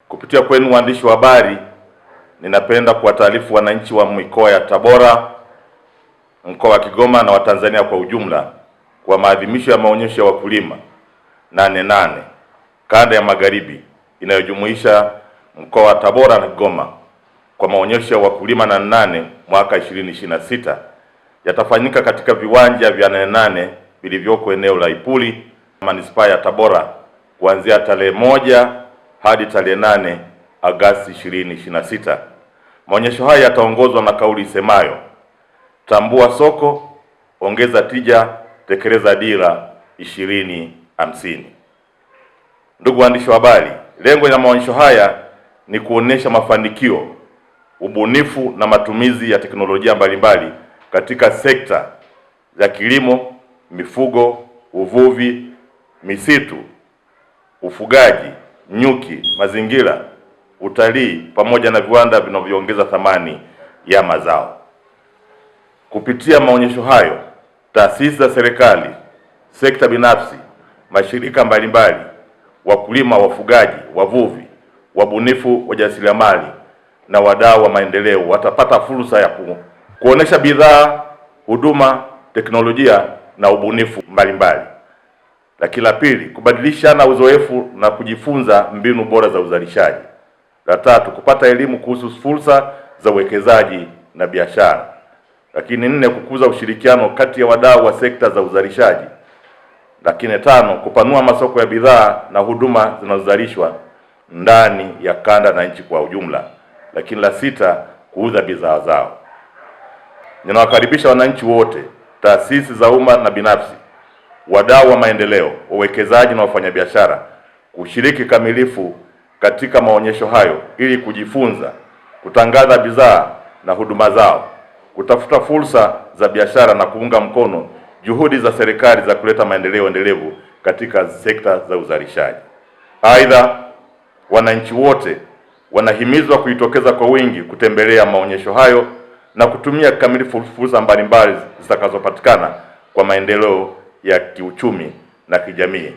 Kupitia kwenu waandishi wa habari, ninapenda kuwataarifu wananchi wa mikoa ya Tabora, mkoa wa Kigoma na Watanzania kwa ujumla kwa maadhimisho ya maonyesho ya wakulima 88 kanda ya Magharibi inayojumuisha mkoa wa Tabora na Kigoma kwa maonyesho ya wakulima 88 mwaka 2026 yatafanyika katika viwanja vya 88 vilivyoko eneo la Ipuli, manispaa ya Tabora kuanzia tarehe 1 hadi tarehe 8 Agosti 2026. Maonyesho haya yataongozwa na kauli isemayo tambua soko, ongeza tija, tekeleza dira 2050. Ndugu waandishi wa habari, lengo la maonyesho haya ni kuonesha mafanikio, ubunifu na matumizi ya teknolojia mbalimbali katika sekta za kilimo, mifugo, uvuvi, misitu, ufugaji, nyuki, mazingira, utalii pamoja na viwanda vinavyoongeza thamani ya mazao. Kupitia maonyesho hayo, taasisi za serikali, sekta binafsi, mashirika mbalimbali, wakulima, wafugaji, wavuvi, wabunifu, wajasiriamali na wadau wa maendeleo watapata fursa ya kuonesha bidhaa, huduma, teknolojia na ubunifu mbalimbali. Lakini la pili, kubadilishana uzoefu na kujifunza mbinu bora za uzalishaji. La tatu, kupata elimu kuhusu fursa za uwekezaji na biashara. Lakini nne, kukuza ushirikiano kati ya wadau wa sekta za uzalishaji. Lakini tano, kupanua masoko ya bidhaa na huduma zinazozalishwa ndani ya kanda na nchi kwa ujumla. Lakini la sita, kuuza bidhaa zao. Ninawakaribisha wananchi wote, taasisi za umma na binafsi, wadau wa maendeleo, wawekezaji na wafanyabiashara kushiriki kamilifu katika maonyesho hayo ili kujifunza, kutangaza bidhaa na huduma zao, kutafuta fursa za biashara na kuunga mkono juhudi za serikali za kuleta maendeleo endelevu katika sekta za uzalishaji. Aidha, wananchi wote wanahimizwa kujitokeza kwa wingi kutembelea maonyesho hayo na kutumia kikamilifu fursa mbalimbali zitakazopatikana kwa maendeleo ya kiuchumi na kijamii.